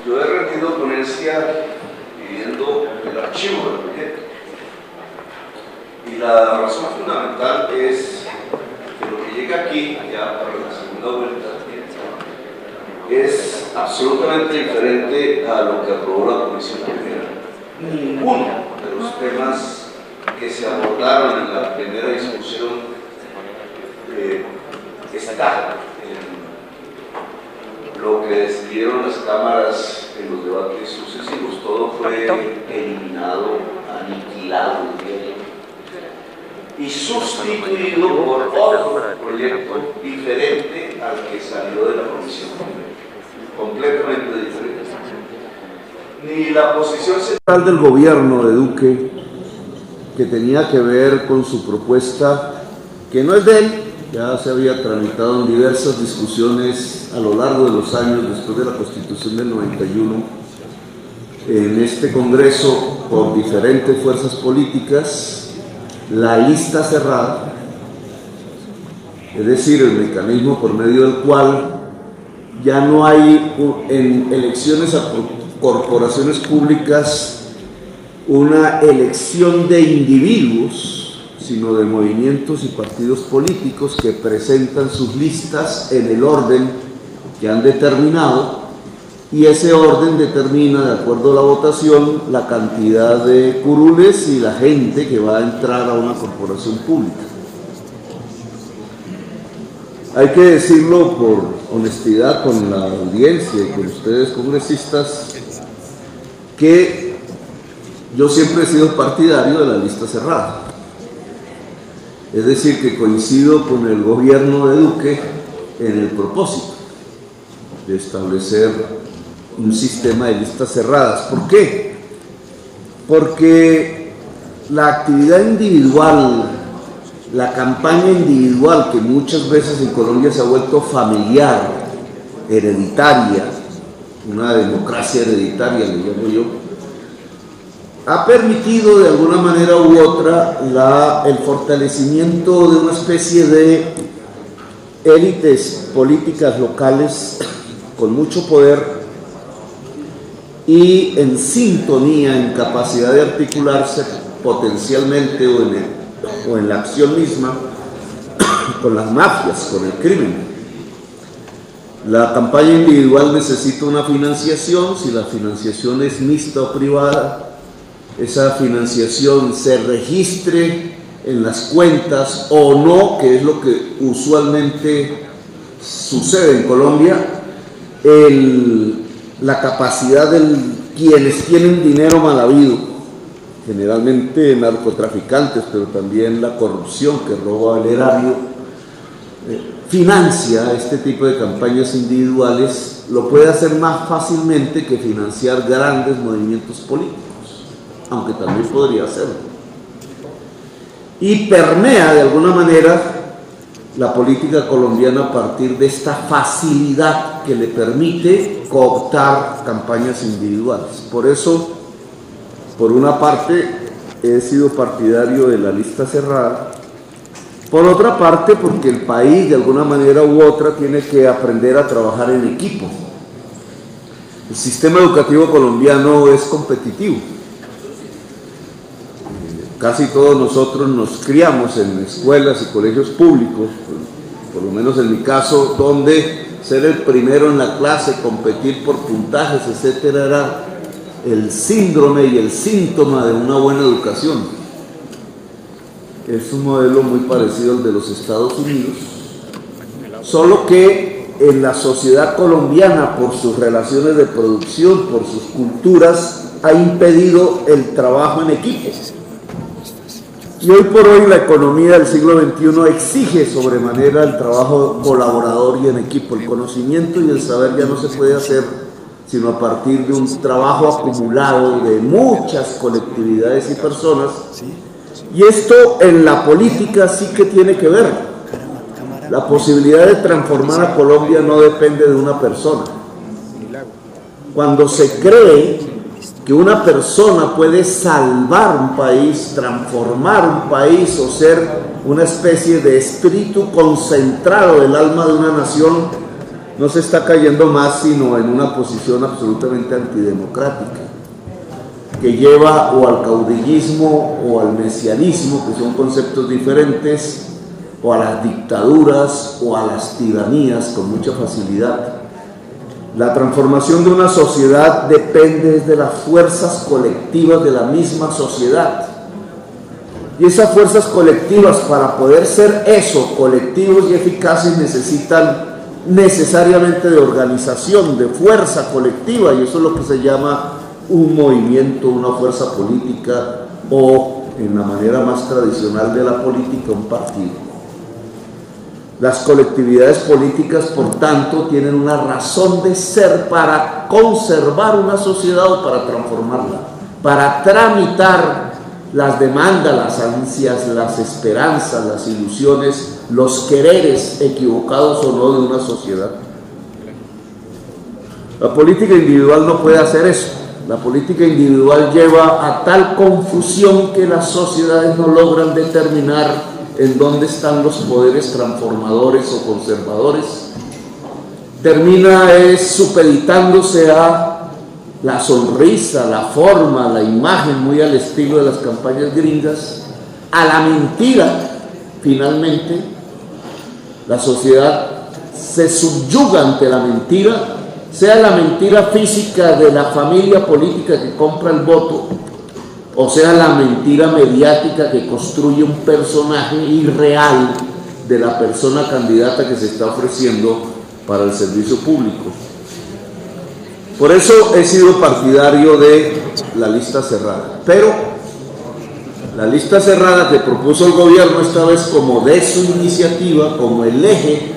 Yo he rendido ponencia pidiendo el archivo del proyecto. Y la razón fundamental es que lo que llega aquí, ya para la segunda vuelta, es absolutamente diferente a lo que aprobó la Comisión Primera. Ninguno de los temas que se abordaron en la primera discusión está en lo que decidieron las cámaras en los debates sucesivos. Todo fue eliminado, aniquilado, y sustituido por otro proyecto diferente al que salió de la Comisión Primera, completamente diferente. Ni la posición central del gobierno de Duque, que tenía que ver con su propuesta, que no es de él, ya se había tramitado en diversas discusiones a lo largo de los años después de la Constitución del 91, en este Congreso por diferentes fuerzas políticas, la lista cerrada, es decir, el mecanismo por medio del cual ya no hay en elecciones a corporaciones públicas una elección de individuos, sino de movimientos y partidos políticos que presentan sus listas en el orden que han determinado, y ese orden determina, de acuerdo a la votación, la cantidad de curules y la gente que va a entrar a una corporación pública. Hay que decirlo por honestidad con la audiencia y con ustedes congresistas, que yo siempre he sido partidario de la lista cerrada. Es decir, que coincido con el gobierno de Duque en el propósito de establecer un sistema de listas cerradas. ¿Por qué? Porque la actividad individual, la campaña individual, que muchas veces en Colombia se ha vuelto familiar, hereditaria, una democracia hereditaria, le llamo yo, ha permitido de alguna manera u otra el fortalecimiento de una especie de élites políticas locales con mucho poder y en sintonía, en capacidad de articularse potencialmente o en la acción misma con las mafias, con el crimen. La campaña individual necesita una financiación. Si la financiación es mixta o privada, esa financiación se registre en las cuentas o no, que es lo que usualmente sucede en Colombia. La capacidad de quienes tienen dinero mal habido, generalmente narcotraficantes, pero también la corrupción que roba el erario, financia este tipo de campañas individuales, lo puede hacer más fácilmente que financiar grandes movimientos políticos, aunque también podría hacerlo. Y permea de alguna manera la política colombiana a partir de esta facilidad que le permite cooptar campañas individuales. Por eso, por una parte, he sido partidario de la lista cerrada. Por otra parte, porque el país, de alguna manera u otra, tiene que aprender a trabajar en equipo. El sistema educativo colombiano es competitivo. Casi todos nosotros nos criamos en escuelas y colegios públicos, por lo menos en mi caso, donde ser el primero en la clase, competir por puntajes, etcétera, era el síndrome y el síntoma de una buena educación. Es un modelo muy parecido al de los Estados Unidos, solo que en la sociedad colombiana, por sus relaciones de producción, por sus culturas, ha impedido el trabajo en equipo. Y hoy por hoy la economía del siglo XXI exige sobremanera el trabajo colaborador y en equipo. El conocimiento y el saber ya no se puede hacer sino a partir de un trabajo acumulado de muchas colectividades y personas. Y esto en la política sí que tiene que ver. La posibilidad de transformar a Colombia no depende de una persona. Cuando se cree que una persona puede salvar un país, transformar un país o ser una especie de espíritu concentrado del alma de una nación, no se está cayendo más sino en una posición absolutamente antidemocrática, que lleva o al caudillismo o al mesianismo, que son conceptos diferentes, o a las dictaduras o a las tiranías con mucha facilidad. La transformación de una sociedad depende de las fuerzas colectivas de la misma sociedad. Y esas fuerzas colectivas, para poder ser eso, colectivos y eficaces, necesitan necesariamente de organización, de fuerza colectiva, y eso es lo que se llama un movimiento, una fuerza política, o en la manera más tradicional de la política, un partido. Las colectividades políticas, por tanto, tienen una razón de ser para conservar una sociedad o para transformarla, para tramitar las demandas, las ansias, las esperanzas, las ilusiones, los quereres, equivocados o no, de una sociedad. La política individual no puede hacer eso. La política individual lleva a tal confusión que las sociedades no logran determinar en dónde están los poderes transformadores o conservadores. Termina supeditándose a la sonrisa, la forma, la imagen, muy al estilo de las campañas gringas, a la mentira. Finalmente, la sociedad se subyuga ante la mentira, sea la mentira física de la familia política que compra el voto, o sea la mentira mediática que construye un personaje irreal de la persona candidata que se está ofreciendo para el servicio público. Por eso he sido partidario de la lista cerrada, pero la lista cerrada que propuso el gobierno, esta vez como de su iniciativa, como el eje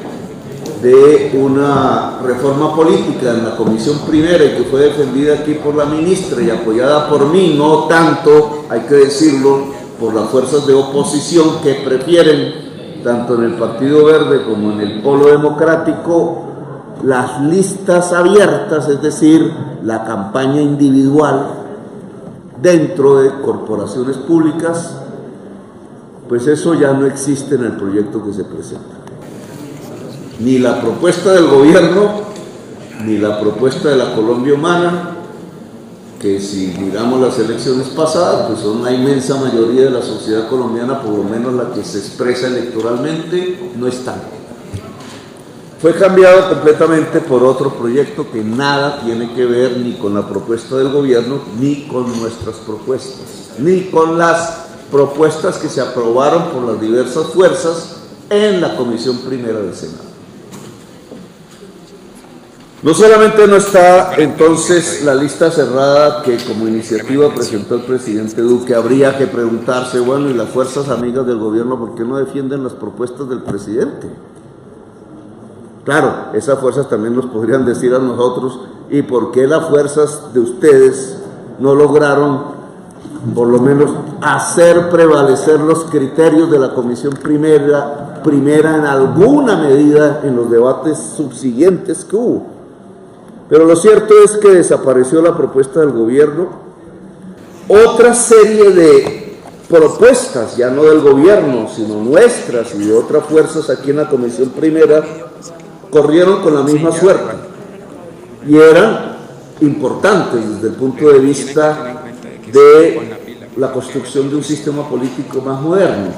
de una reforma política en la Comisión Primera, y que fue defendida aquí por la ministra y apoyada por mí, no tanto, hay que decirlo, por las fuerzas de oposición que prefieren, tanto en el Partido Verde como en el Polo Democrático, las listas abiertas, es decir, la campaña individual dentro de corporaciones públicas. Pues eso ya no existe en el proyecto que se presenta. Ni la propuesta del gobierno, ni la propuesta de la Colombia Humana, que si miramos las elecciones pasadas, pues son la inmensa mayoría de la sociedad colombiana, por lo menos la que se expresa electoralmente, no están. Fue cambiado completamente por otro proyecto que nada tiene que ver ni con la propuesta del gobierno, ni con nuestras propuestas, ni con las propuestas que se aprobaron por las diversas fuerzas en la Comisión Primera del Senado. No solamente no está entonces la lista cerrada que como iniciativa presentó el presidente Duque, habría que preguntarse, bueno, ¿y las fuerzas amigas del gobierno por qué no defienden las propuestas del presidente? Claro, esas fuerzas también nos podrían decir a nosotros, ¿y por qué las fuerzas de ustedes no lograron por lo menos hacer prevalecer los criterios de la Comisión Primera en alguna medida en los debates subsiguientes que hubo? Pero lo cierto es que desapareció la propuesta del gobierno. Otra serie de propuestas, ya no del gobierno, sino nuestras y de otras fuerzas aquí en la Comisión Primera, corrieron con la misma suerte y eran importantes desde el punto de vista de la construcción de un sistema político más moderno.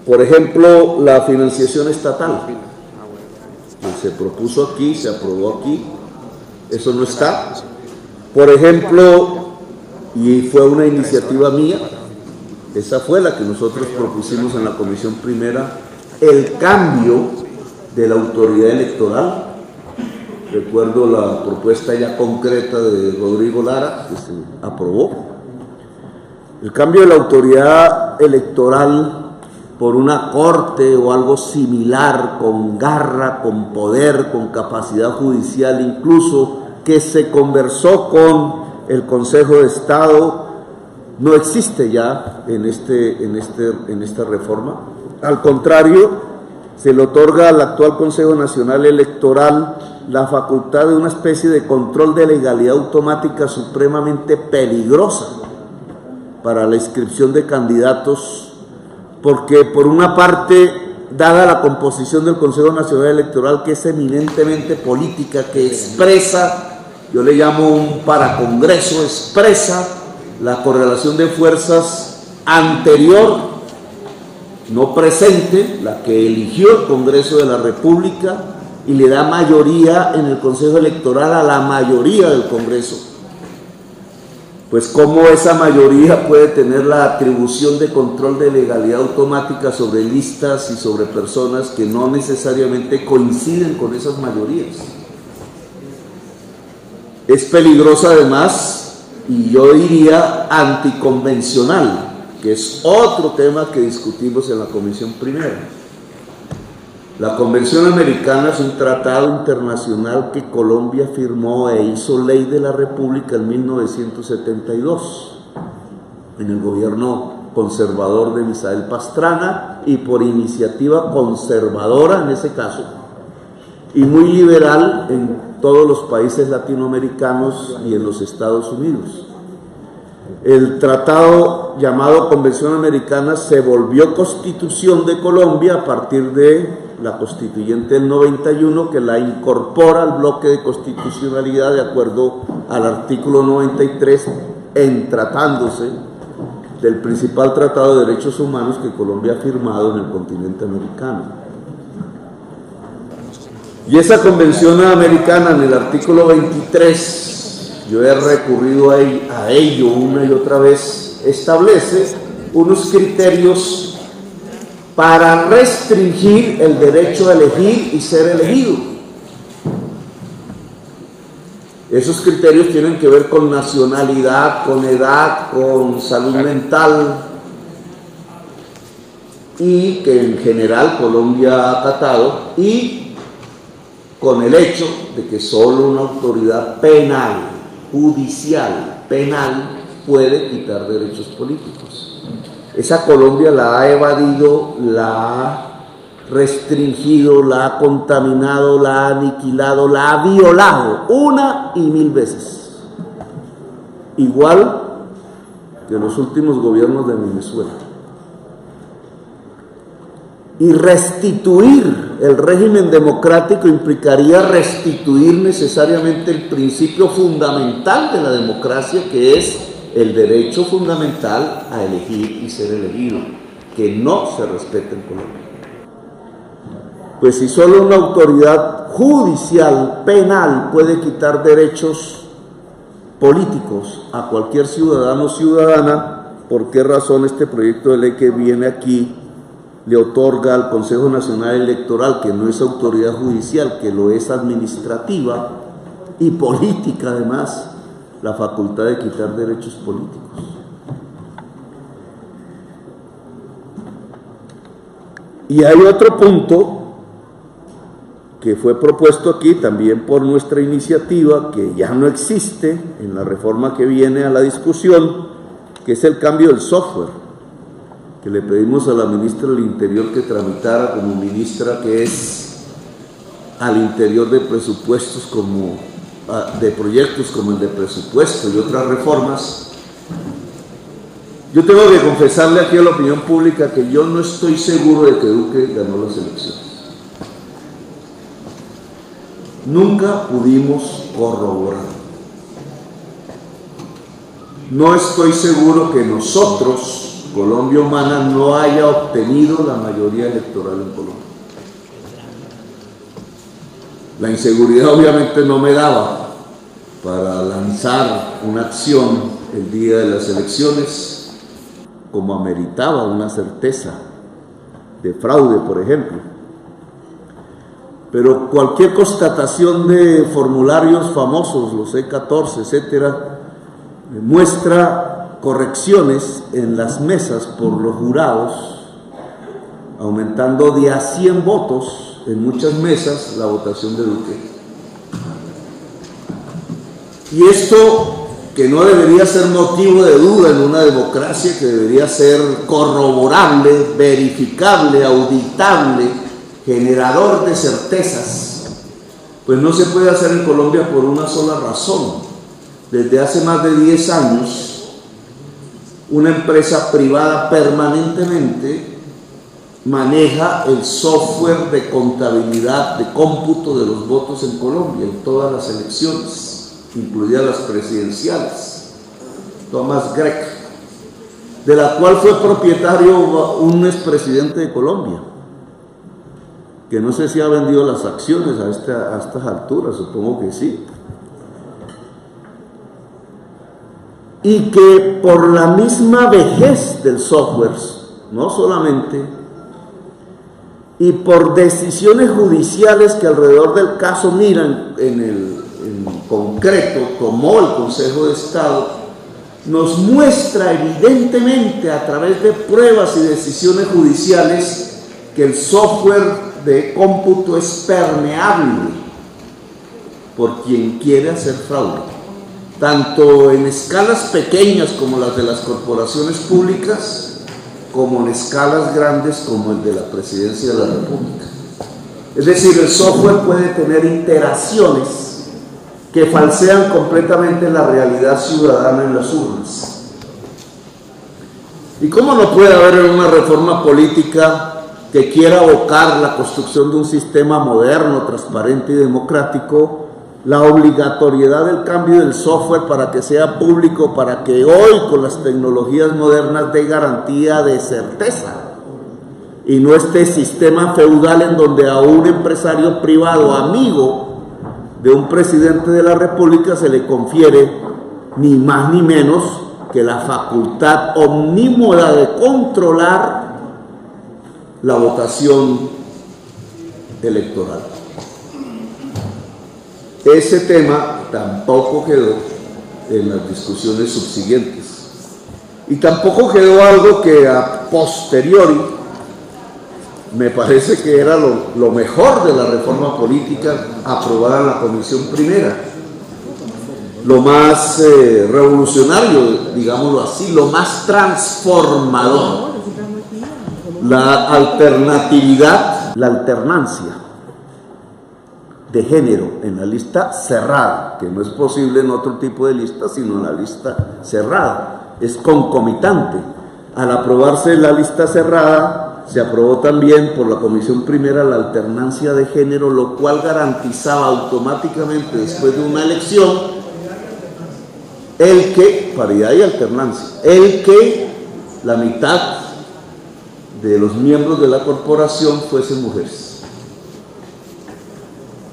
Por ejemplo, la financiación estatal, que se propuso aquí, se aprobó aquí, eso no está. Por ejemplo, y fue una iniciativa mía, esa fue la que nosotros propusimos en la Comisión Primera, el cambio de la autoridad electoral. Recuerdo la propuesta ya concreta de Rodrigo Lara, que se aprobó. El cambio de la autoridad electoral por una corte o algo similar, con garra, con poder, con capacidad judicial incluso, que se conversó con el Consejo de Estado, no existe ya en esta reforma. Al contrario, se le otorga al actual Consejo Nacional Electoral la facultad de una especie de control de legalidad automática supremamente peligrosa para la inscripción de candidatos, porque por una parte dada la composición del Consejo Nacional Electoral, que es eminentemente política, que expresa, yo le llamo un paracongreso, expresa la correlación de fuerzas anterior, no presente, la que eligió el Congreso de la República, y le da mayoría en el Consejo Electoral a la mayoría del Congreso. Pues cómo esa mayoría puede tener la atribución de control de legalidad automática sobre listas y sobre personas que no necesariamente coinciden con esas mayorías. Es peligrosa además, y yo diría anticonvencional, que es otro tema que discutimos en la Comisión Primera. La Convención Americana es un tratado internacional que Colombia firmó e hizo ley de la República en 1972, en el gobierno conservador de Misael Pastrana, y por iniciativa conservadora en ese caso, y muy liberal en todos los países latinoamericanos y en los Estados Unidos. El tratado llamado Convención Americana se volvió Constitución de Colombia a partir de la Constituyente del 91, que la incorpora al bloque de constitucionalidad de acuerdo al artículo 93, en tratándose del principal tratado de derechos humanos que Colombia ha firmado en el continente americano. Y esa Convención Americana, en el artículo 23, yo he recurrido a ello una y otra vez, establece unos criterios para restringir el derecho a elegir y ser elegido. Esos criterios tienen que ver con nacionalidad, con edad, con salud mental, y que en general Colombia ha acatado, y con el hecho de que solo una autoridad penal, judicial, penal, puede quitar derechos políticos. Esa Colombia la ha evadido, la ha restringido, la ha contaminado, la ha aniquilado, la ha violado una y mil veces. Igual que los últimos gobiernos de Venezuela. Y restituir el régimen democrático implicaría restituir necesariamente el principio fundamental de la democracia, que es el derecho fundamental a elegir y ser elegido, que no se respeta en Colombia. Pues si solo una autoridad judicial, penal, puede quitar derechos políticos a cualquier ciudadano o ciudadana, ¿por qué razón este proyecto de ley que viene aquí le otorga al Consejo Nacional Electoral, que no es autoridad judicial, que lo es administrativa y política además, la facultad de quitar derechos políticos? Y hay otro punto que fue propuesto aquí también por nuestra iniciativa, que ya no existe en la reforma que viene a la discusión, que es el cambio del software, que le pedimos a la ministra del Interior que tramitara como ministra, que es al interior de presupuestos como de proyectos como el de presupuesto y otras reformas. Yo tengo que confesarle aquí a la opinión pública que yo no estoy seguro de que Duque ganó las elecciones. Nunca pudimos corroborar. No estoy seguro que nosotros, Colombia Humana, no haya obtenido la mayoría electoral en Colombia. La inseguridad obviamente no me daba para lanzar una acción el día de las elecciones como ameritaba una certeza de fraude, por ejemplo. Pero cualquier constatación de formularios famosos, los E14, etcétera, muestra correcciones en las mesas por los jurados, aumentando de a 100 votos en muchas mesas la votación de Duque. Y esto, que no debería ser motivo de duda en una democracia, que debería ser corroborable, verificable, auditable, generador de certezas, pues no se puede hacer en Colombia por una sola razón. Desde hace más de 10 años, una empresa privada permanentemente maneja el software de contabilidad, de cómputo de los votos en Colombia, en todas las elecciones, incluidas las presidenciales, Thomas Gregg, de la cual fue propietario un expresidente de Colombia, que no sé si ha vendido las acciones a estas alturas, supongo que sí. Y que por la misma vejez del software, no solamente, y por decisiones judiciales que alrededor del caso Miran en concreto tomó el Consejo de Estado, nos muestra evidentemente a través de pruebas y decisiones judiciales que el software de cómputo es permeable por quien quiere hacer fraude, tanto en escalas pequeñas como las de las corporaciones públicas, como en escalas grandes como el de la Presidencia de la República. Es decir, el software puede tener iteraciones que falsean completamente la realidad ciudadana en las urnas. ¿Y cómo no puede haber una reforma política que quiera abocar la construcción de un sistema moderno, transparente y democrático, la obligatoriedad del cambio del software para que sea público, para que hoy con las tecnologías modernas dé garantía de certeza y no este sistema feudal en donde a un empresario privado amigo de un presidente de la República se le confiere ni más ni menos que la facultad omnímoda de controlar la votación electoral? Ese tema tampoco quedó en las discusiones subsiguientes. Y tampoco quedó algo que a posteriori me parece que era lo mejor de la reforma política aprobada en la Comisión Primera. Lo más revolucionario, digámoslo así, lo más transformador. La alternatividad, la alternancia de género en la lista cerrada, que no es posible en otro tipo de lista, sino en la lista cerrada, es concomitante. Al aprobarse la lista cerrada, se aprobó también por la Comisión Primera la alternancia de género, lo cual garantizaba automáticamente después de una elección paridad y alternancia, que la mitad de los miembros de la corporación fuesen mujeres.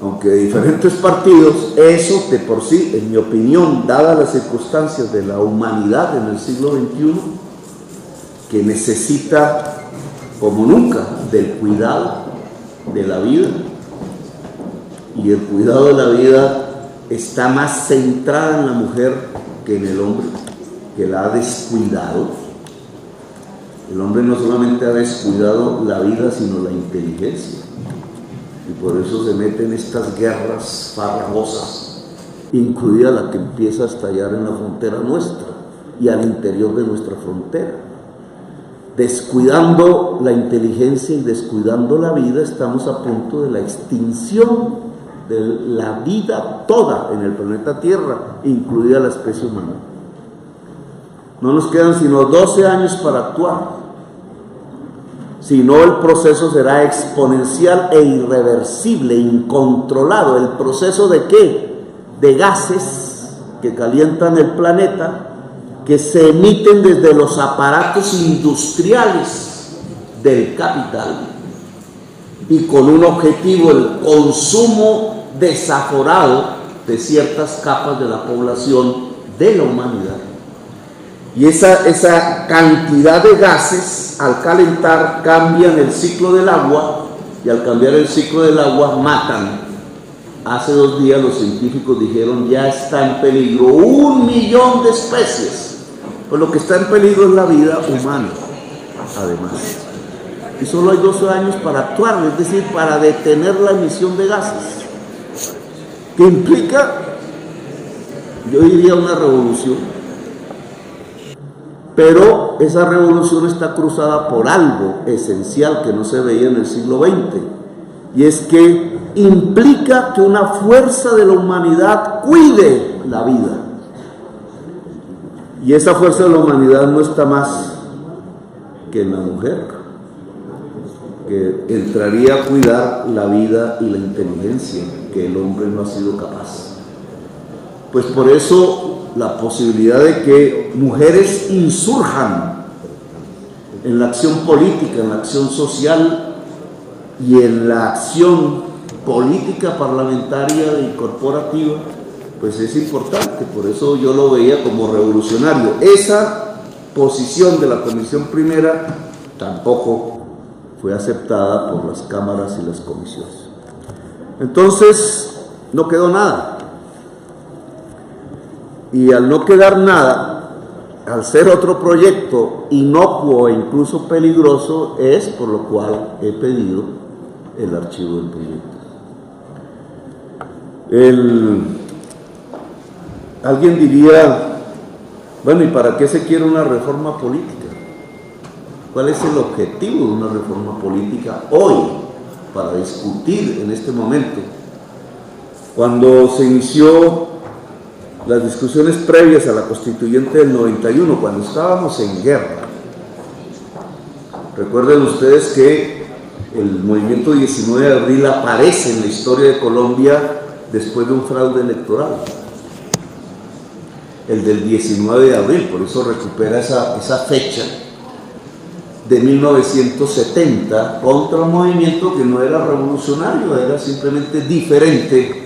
Aunque de diferentes partidos, eso de por sí, en mi opinión, dadas las circunstancias de la humanidad en el siglo XXI, que necesita como nunca del cuidado de la vida, y el cuidado de la vida está más centrada en la mujer que en el hombre, que la ha descuidado. El hombre no solamente ha descuidado la vida, sino la inteligencia. Y por eso se meten estas guerras farragosas, incluida la que empieza a estallar en la frontera nuestra y al interior de nuestra frontera. Descuidando la inteligencia y descuidando la vida, estamos a punto de la extinción de la vida toda en el planeta Tierra, incluida la especie humana. No nos quedan sino 12 años para actuar. Si no, el proceso será exponencial e irreversible, incontrolado. ¿El proceso de qué? De gases que calientan el planeta, que se emiten desde los aparatos industriales del capital y con un objetivo, el consumo desaforado de ciertas capas de la población de la humanidad. Y esa cantidad de gases, al calentar, cambian el ciclo del agua, y al cambiar el ciclo del agua, matan. Hace 2 días los científicos dijeron, ya está en peligro 1 millón de especies. Pues lo que está en peligro es la vida humana, además. Y solo hay 12 años para actuar, es decir, para detener la emisión de gases, que implica, yo diría, una revolución. Pero esa revolución está cruzada por algo esencial que no se veía en el siglo XX, y es que implica que una fuerza de la humanidad cuide la vida. Y esa fuerza de la humanidad no está más que en la mujer. que entraría a cuidar la vida y la inteligencia que el hombre no ha sido capaz. Pues por eso la posibilidad de que mujeres insurjan en la acción política, en la acción social y en la acción política parlamentaria y corporativa, pues es importante. Por eso yo lo veía como revolucionario. Esa posición de la Comisión Primera tampoco fue aceptada por las cámaras y las comisiones. Entonces no quedó nada. Y al no quedar nada, al ser otro proyecto inocuo e incluso peligroso, es por lo cual he pedido el archivo del proyecto. Alguien diría, bueno, ¿y para qué se quiere una reforma política? ¿Cuál es el objetivo de una reforma política hoy, para discutir en este momento? Cuando se inició las discusiones previas a la constituyente del 91, cuando estábamos en guerra, recuerden ustedes que el movimiento 19 de abril aparece en la historia de Colombia después de un fraude electoral, el del 19 de abril, por eso recupera esa fecha de 1970 contra un movimiento que no era revolucionario, era simplemente diferente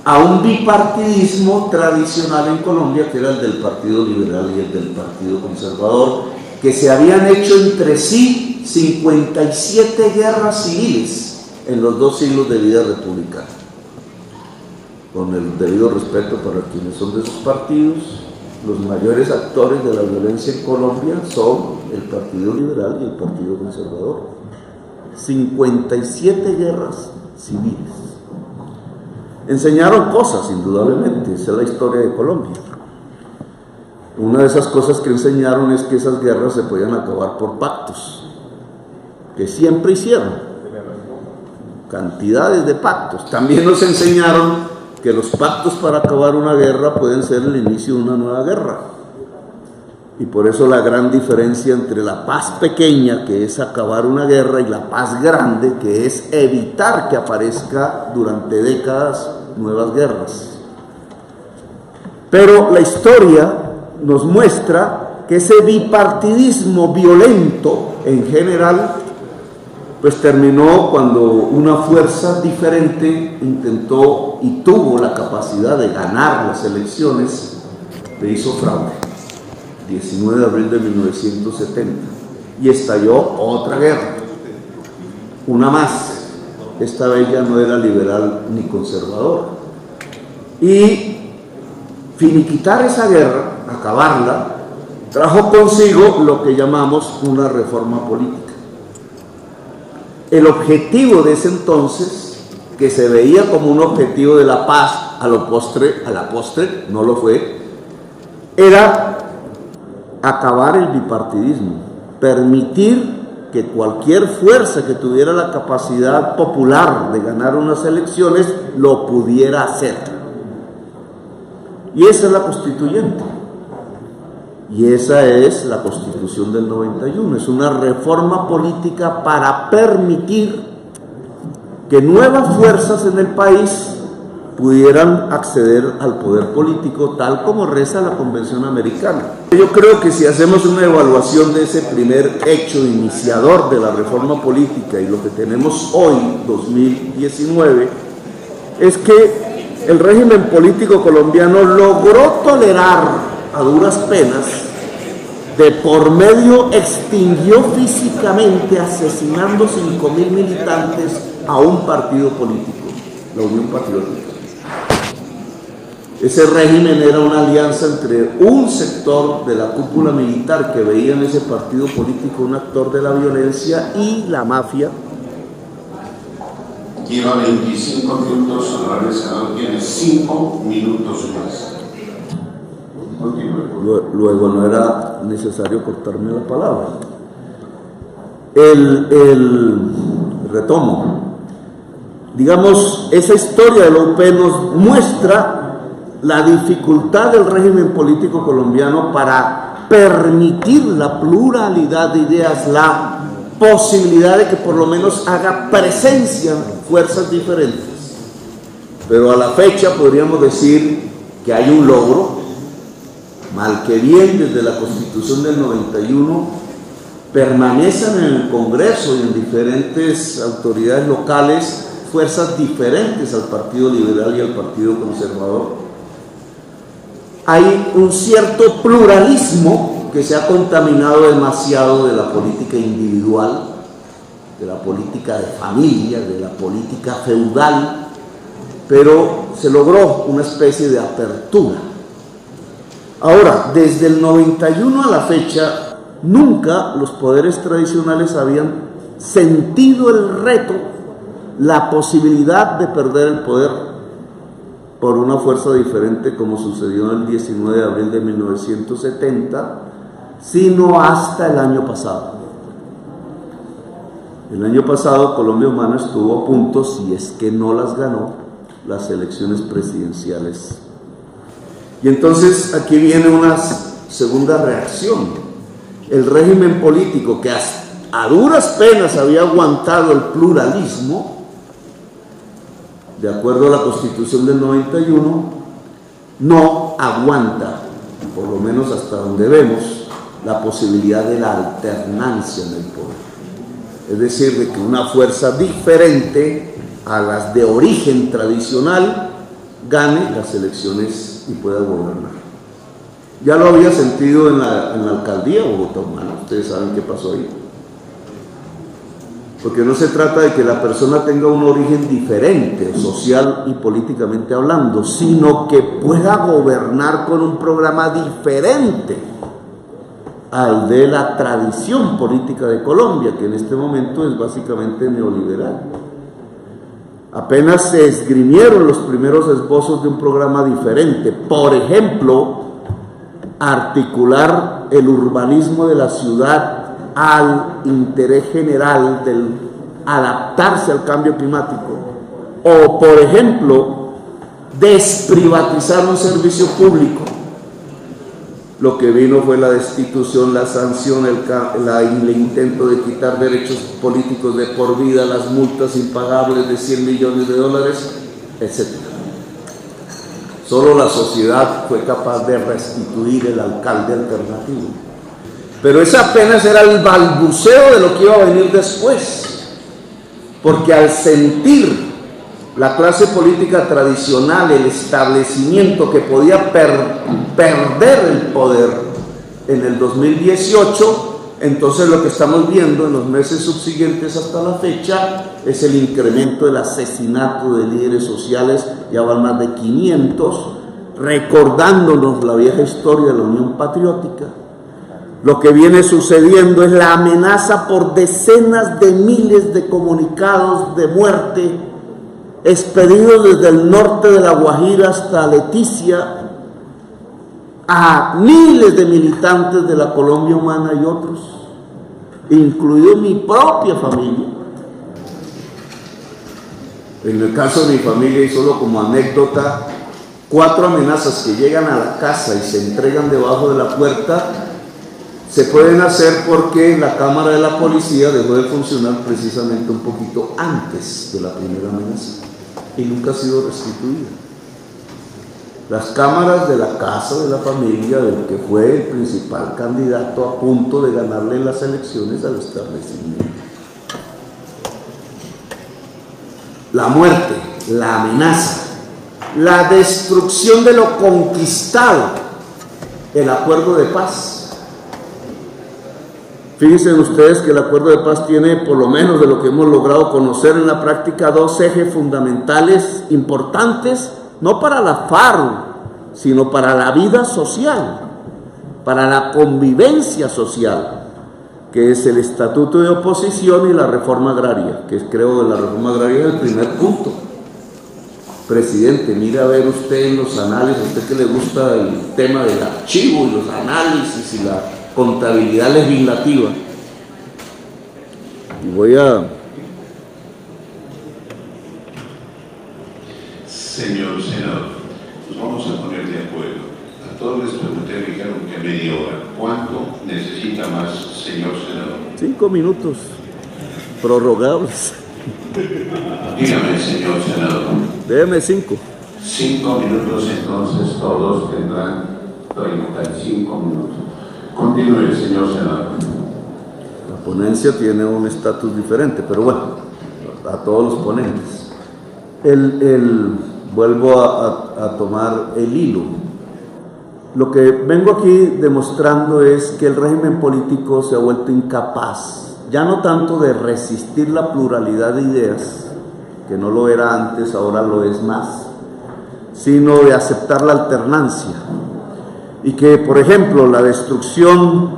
a un bipartidismo tradicional en Colombia, que era el del Partido Liberal y el del Partido Conservador, que se habían hecho entre sí 57 guerras civiles en los 2 siglos de vida republicana. Con el debido respeto para quienes son de esos partidos, los mayores actores de la violencia en Colombia son el Partido Liberal y el Partido Conservador. 57 guerras civiles. Enseñaron cosas, indudablemente, esa es la historia de Colombia. Una de esas cosas que enseñaron es que esas guerras se podían acabar por pactos, que siempre hicieron, cantidades de pactos. También nos enseñaron que los pactos para acabar una guerra pueden ser el inicio de una nueva guerra. Y por eso la gran diferencia entre la paz pequeña, que es acabar una guerra, y la paz grande, que es evitar que aparezca durante décadas nuevas guerras. Pero la historia nos muestra que ese bipartidismo violento en general pues terminó cuando una fuerza diferente intentó y tuvo la capacidad de ganar las elecciones, le hizo fraude, 19 de abril de 1970, y estalló otra guerra, una más. Esta vez ya no era liberal ni conservador. Y finiquitar esa guerra, acabarla, trajo consigo lo que llamamos una reforma política. El objetivo de ese entonces, que se veía como un objetivo de la paz, a la postre no lo fue, era acabar el bipartidismo, permitir que cualquier fuerza que tuviera la capacidad popular de ganar unas elecciones lo pudiera hacer. Y esa es la constituyente. Y esa es la Constitución del 91, es una reforma política para permitir que nuevas fuerzas en el país pudieran acceder al poder político, tal como reza la Convención Americana. Yo creo que si hacemos una evaluación de ese primer hecho iniciador de la reforma política y lo que tenemos hoy, 2019, es que el régimen político colombiano logró tolerar a duras penas, de por medio extinguió físicamente, asesinando 5.000 militantes, a un partido político, la Unión Patriótica. Ese régimen era una alianza entre un sector de la cúpula militar que veía en ese partido político un actor de la violencia y la mafia. Lleva 25 minutos, honorable senador, tiene 5 minutos más. Luego no era necesario cortarme la palabra. Retomo. Digamos, esa historia de la UP nos muestra la dificultad del régimen político colombiano para permitir la pluralidad de ideas, la posibilidad de que por lo menos haga presencia fuerzas diferentes. Pero a la fecha podríamos decir que hay un logro, mal que bien, desde la Constitución del 91, permanecen en el Congreso y en diferentes autoridades locales fuerzas diferentes al Partido Liberal y al Partido Conservador. Hay un cierto pluralismo que se ha contaminado demasiado de la política individual, de la política de familia, de la política feudal, pero se logró una especie de apertura. Ahora, desde el 91 a la fecha, nunca los poderes tradicionales habían sentido el reto, la posibilidad de perder el poder por una fuerza diferente, como sucedió el 19 de abril de 1970, sino hasta el año pasado. El año pasado Colombia Humana estuvo a punto, si es que no las ganó, las elecciones presidenciales. Y entonces aquí viene una segunda reacción. El régimen político que a duras penas había aguantado el pluralismo, de acuerdo a la Constitución del 91, no aguanta, por lo menos hasta donde vemos, la posibilidad de la alternancia en el poder. Es decir, de que una fuerza diferente a las de origen tradicional gane las elecciones y pueda gobernar. Ya lo había sentido en la alcaldía de Bogotá Humana, ustedes saben qué pasó ahí. Porque no se trata de que la persona tenga un origen diferente, social y políticamente hablando, sino que pueda gobernar con un programa diferente al de la tradición política de Colombia, que en este momento es básicamente neoliberal. Apenas se esgrimieron los primeros esbozos de un programa diferente. Por ejemplo, articular el urbanismo de la ciudad al interés general del adaptarse al cambio climático, o por ejemplo desprivatizar un servicio público. Lo que vino fue la destitución, la sanción, el intento de quitar derechos políticos de por vida, las multas impagables de $100 millones, etc. Solo la sociedad fue capaz de restituir el alcalde alternativo. Pero ese apenas era el balbuceo de lo que iba a venir después, porque al sentir la clase política tradicional, el establecimiento que podía perder el poder en el 2018, entonces lo que estamos viendo en los meses subsiguientes hasta la fecha es el incremento del asesinato de líderes sociales. Ya van más de 500, recordándonos la vieja historia de la Unión Patriótica. Lo que viene sucediendo es la amenaza por decenas de miles de comunicados de muerte expedidos desde el norte de La Guajira hasta Leticia a miles de militantes de la Colombia Humana y otros, incluido mi propia familia. En el caso de mi familia, y solo como anécdota, 4 amenazas que llegan a la casa y se entregan debajo de la puerta se pueden hacer porque la cámara de la policía dejó de funcionar precisamente un poquito antes de la primera amenaza y nunca ha sido restituida. Las cámaras de la casa de la familia del que fue el principal candidato a punto de ganarle en las elecciones al establecimiento. La muerte, la amenaza, la destrucción de lo conquistado, el acuerdo de paz. Fíjense ustedes que el acuerdo de paz tiene, por lo menos de lo que hemos logrado conocer en la práctica, 2 ejes fundamentales importantes, no para la FARC, sino para la vida social, para la convivencia social, que es el estatuto de oposición y la reforma agraria, que creo que la reforma agraria es el primer punto. Presidente, mire a ver usted en los análisis, a usted que le gusta el tema del archivo y los análisis y la contabilidad legislativa. Y voy a... Señor senador, nos vamos a poner de acuerdo. A todos les pregunté, me dijeron que media hora. ¿Cuánto necesita más, señor senador? 5 minutos. prorrogables. Dígame, señor senador. Déjeme 5. 5 minutos, entonces todos tendrán 35 minutos. Continúe, señor senador. La ponencia tiene un estatus diferente, pero bueno, a todos los ponentes. Vuelvo a tomar el hilo. Lo que vengo aquí demostrando es que el régimen político se ha vuelto incapaz, ya no tanto de resistir la pluralidad de ideas, que no lo era antes, ahora lo es más, sino de aceptar la alternancia. Y que, por ejemplo, la destrucción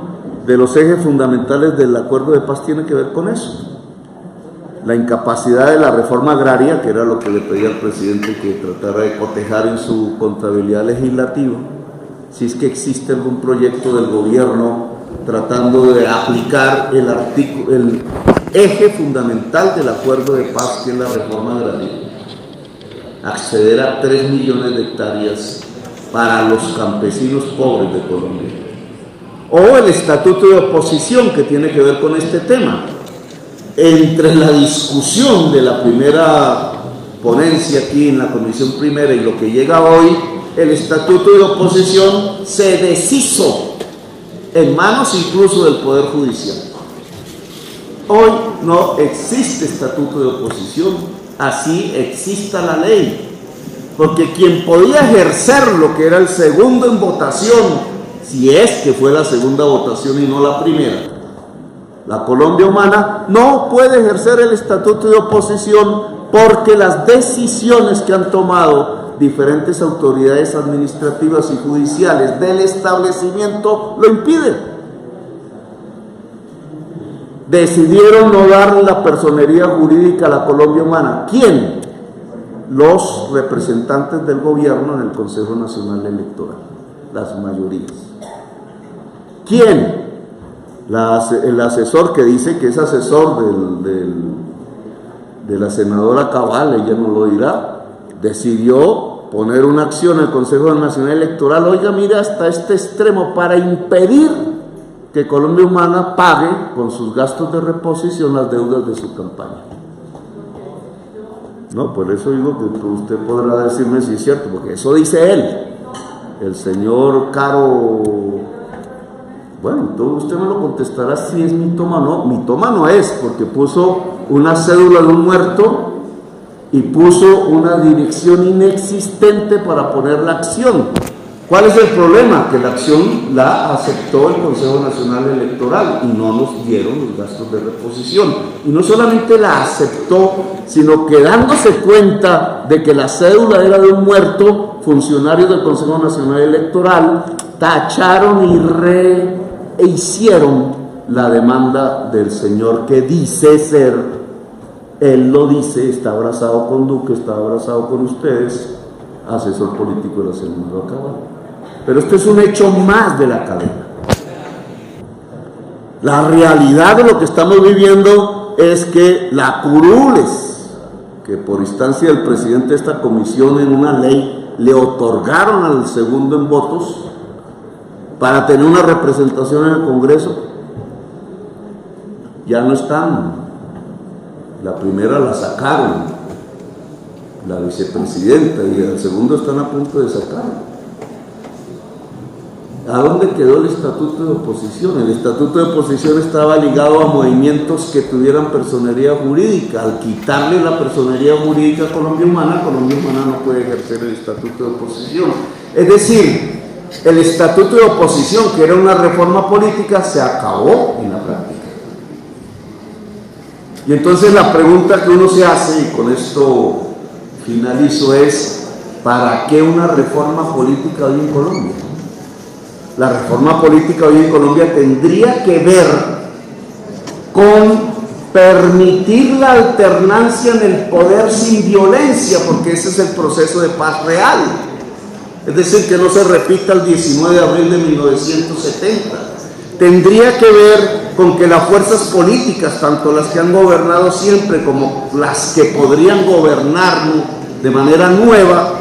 de los ejes fundamentales del acuerdo de paz tiene que ver con eso. La incapacidad de la reforma agraria, que era lo que le pedía al presidente que tratara de cotejar en su contabilidad legislativa, si es que existe algún proyecto del gobierno tratando de aplicar el eje fundamental del acuerdo de paz, que es la reforma agraria. Acceder a 3 millones de hectáreas para los campesinos pobres de Colombia. O el estatuto de oposición, que tiene que ver con este tema. Entre la discusión de la primera ponencia aquí en la comisión primera y lo que llega hoy, el estatuto de oposición se deshizo en manos incluso del Poder Judicial. Hoy no existe estatuto de oposición, así exista la ley, porque quien podía ejercer lo que era el segundo en votación, si es que fue la segunda votación y no la primera, la Colombia Humana, no puede ejercer el estatuto de oposición porque las decisiones que han tomado diferentes autoridades administrativas y judiciales del establecimiento lo impiden. Decidieron no dar la personería jurídica a la Colombia Humana. ¿Quién? Los representantes del gobierno en el Consejo Nacional Electoral, las mayorías. ¿Quién? El asesor, que dice que es asesor de la senadora Cabal, ella no lo dirá, decidió poner una acción en el Consejo Nacional Electoral, oiga, mira, hasta este extremo, para impedir que Colombia Humana pague con sus gastos de reposición las deudas de su campaña. No, por eso digo que usted podrá decirme si es cierto, porque eso dice él, el señor Caro. Bueno, entonces usted me lo contestará si es mitómano. Mitómano es, porque puso una cédula de un muerto y puso una dirección inexistente para poner la acción. ¿Cuál es el problema? Que la acción la aceptó el Consejo Nacional Electoral y no nos dieron los gastos de reposición. Y no solamente la aceptó, sino que dándose cuenta de que la cédula era de un muerto, funcionarios del Consejo Nacional Electoral tacharon y hicieron la demanda del señor que dice ser, él lo dice, está abrazado con Duque, está abrazado con ustedes, asesor político de la senadora Cabal. Pero esto es un hecho más de la cadena. La realidad de lo que estamos viviendo es que la curules, que por instancia del presidente de esta comisión en una ley le otorgaron al segundo en votos para tener una representación en el Congreso, ya no están. La primera la sacaron, la vicepresidenta, y el segundo están a punto de sacarlo. ¿A dónde quedó el estatuto de oposición? El estatuto de oposición estaba ligado a movimientos que tuvieran personería jurídica. Al quitarle la personería jurídica a Colombia Humana no puede ejercer el estatuto de oposición. Es decir, el estatuto de oposición, que era una reforma política, se acabó en la práctica. Y entonces la pregunta que uno se hace, y con esto finalizo, es ¿para qué una reforma política hoy en Colombia? La reforma política hoy en Colombia tendría que ver con permitir la alternancia en el poder sin violencia, porque ese es el proceso de paz real. Es decir, que no se repita el 19 de abril de 1970. Tendría que ver con que las fuerzas políticas, tanto las que han gobernado siempre como las que podrían gobernar de manera nueva,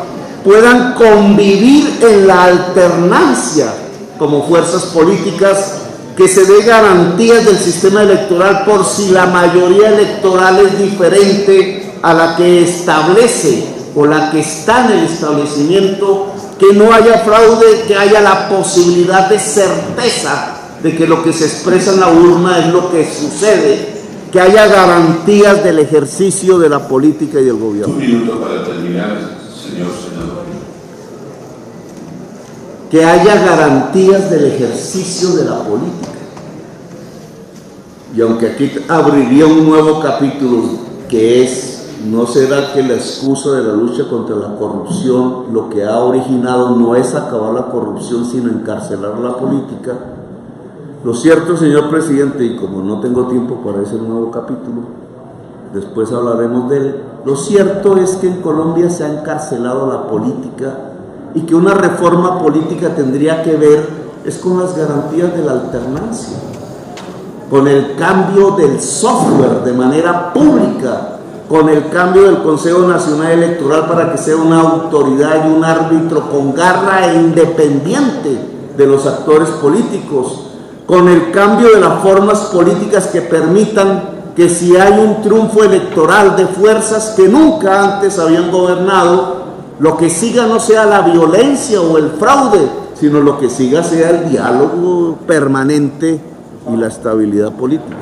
puedan convivir en la alternancia como fuerzas políticas que se dé garantías del sistema electoral por si la mayoría electoral es diferente a la que establece o la que está en el establecimiento, que no haya fraude, que haya la posibilidad de certeza de que lo que se expresa en la urna es lo que sucede, que haya garantías del ejercicio de la política y del gobierno. Un minuto para terminar, señor senador. Que haya garantías del ejercicio de la política. Y aunque aquí abriría un nuevo capítulo que es, ¿no será que la excusa de la lucha contra la corrupción lo que ha originado no es acabar la corrupción sino encarcelar la política? Lo cierto, señor presidente, y como no tengo tiempo para ese nuevo capítulo, después hablaremos de él, lo cierto es que en Colombia se ha encarcelado la política y que una reforma política tendría que ver es con las garantías de la alternancia, con el cambio del software de manera pública, con el cambio del Consejo Nacional Electoral para que sea una autoridad y un árbitro con garra e independiente de los actores políticos, con el cambio de las formas políticas que permitan que si hay un triunfo electoral de fuerzas que nunca antes habían gobernado, lo que siga no sea la violencia o el fraude, sino lo que siga sea el diálogo permanente y la estabilidad política.